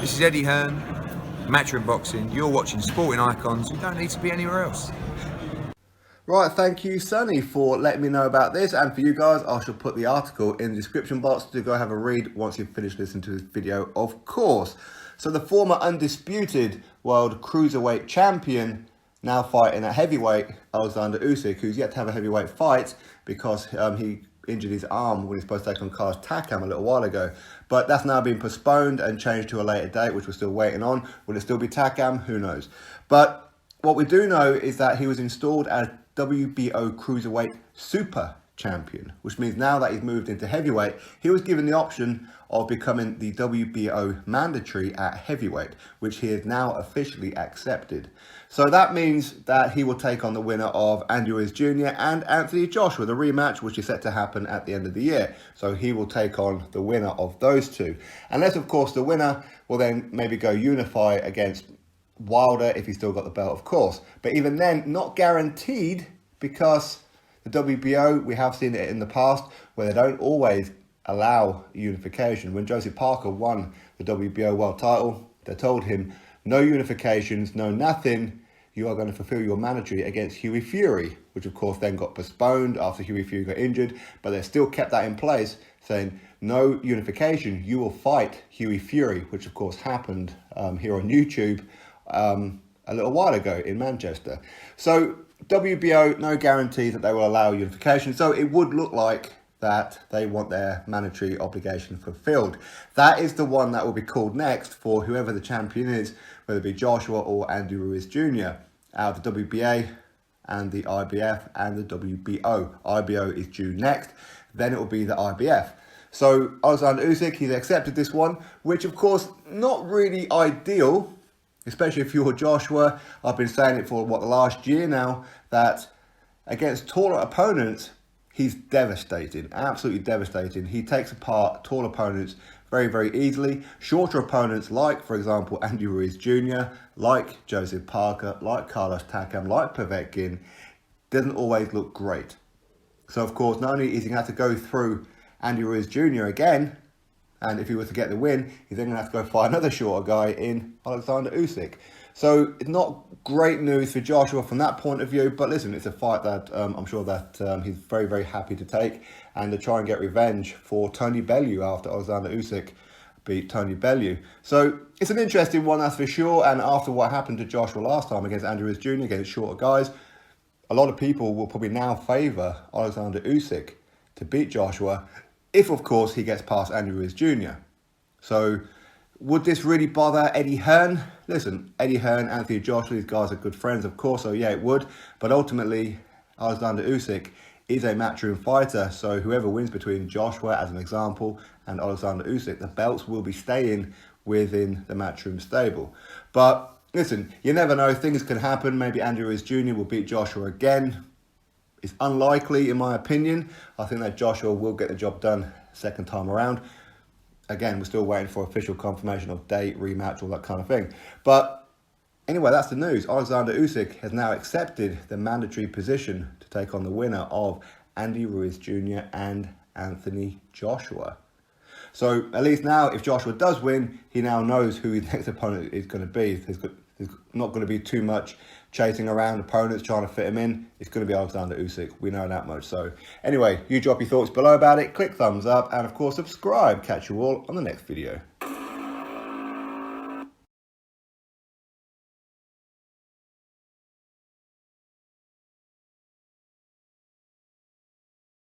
This is Eddie Hearn, Matchroom Boxing. You're watching Sporting Icons. You don't need to be anywhere else. Right, thank you, Sonny, for letting me know about this. And for you guys, I shall put the article in the description box to go have a read once you've finished listening to this video, of course. So the former Undisputed World Cruiserweight Champion, now fighting at heavyweight, Oleksandr Usyk, who's yet to have a heavyweight fight because he injured his arm when he was supposed to take on Carlos Takam a little while ago. But that's now been postponed and changed to a later date, which we're still waiting on. Will it still be Takam? Who knows? But what we do know is that he was installed as WBO Cruiserweight Super Champion, which means now that he's moved into heavyweight, he was given the option of becoming the WBO Mandatory at heavyweight, which he has now officially accepted. So that means that he will take on the winner of Andy Ruiz Jr. and Anthony Joshua, the rematch, which is set to happen at the end of the year. So he will take on the winner of those two. Unless, of course, the winner will then maybe go unify against Wilder if he's still got the belt, of course. But even then, not guaranteed, because the WBO, we have seen it in the past, where they don't always allow unification. When Joseph Parker won the WBO world title, they told him, no unifications, no nothing, you are going to fulfill your mandatory against Hughie Fury, which of course then got postponed after Hughie Fury got injured, but they still kept that in place, saying no unification, you will fight Hughie Fury, which of course happened here on YouTube a little while ago in Manchester. So WBO, no guarantee that they will allow unification, so it would look like that they want their mandatory obligation fulfilled. That is the one that will be called next for whoever the champion is, whether it be Joshua or Andy Ruiz Jr. out of the WBA and the IBF and the WBO. IBO is due next, then it will be the IBF. So Oleksandr Usyk, he's accepted this one, which of course not really ideal, especially if you're Joshua. I've been saying it for the last year now, that against taller opponents, he's devastating, absolutely devastating. He takes apart tall opponents very, very easily. Shorter opponents like, for example, Andy Ruiz Jr., like Joseph Parker, like Carlos Takam, like Povetkin, doesn't always look great. So, of course, not only is he going to have to go through Andy Ruiz Jr. again, and if he were to get the win, he's then going to have to go fight another shorter guy in Oleksandr Usyk. So it's not great news for Joshua from that point of view, but listen, it's a fight that I'm sure that he's very, very happy to take, and to try and get revenge for Tony Bellew after Oleksandr Usyk beat Tony Bellew. So it's an interesting one, that's for sure, and after what happened to Joshua last time against Andy Ruiz Jr., against shorter guys, a lot of people will probably now favour Oleksandr Usyk to beat Joshua, if of course he gets past Andy Ruiz Jr. So would this really bother Eddie Hearn? Listen, Eddie Hearn, Anthony Joshua, these guys are good friends, of course, so yeah, it would. But ultimately, Oleksandr Usyk is a matchroom fighter, so whoever wins between Joshua, as an example, and Oleksandr Usyk, the belts will be staying within the matchroom stable. But listen, you never know, things can happen. Maybe Andy Ruiz Jr. will beat Joshua again. It's unlikely, in my opinion. I think that Joshua will get the job done second time around. Again, we're still waiting for official confirmation of date, rematch, all that kind of thing. But anyway, that's the news. Oleksandr Usyk has now accepted the mandatory position to take on the winner of Andy Ruiz Jr. and Anthony Joshua. So at least now, if Joshua does win, he now knows who his next opponent is going to be. There's not going to be too much chasing around opponents, trying to fit him in. It's going to be Oleksandr Usyk. We know that much. So anyway, you drop your thoughts below about it. Click thumbs up and, of course, subscribe. Catch you all on the next video.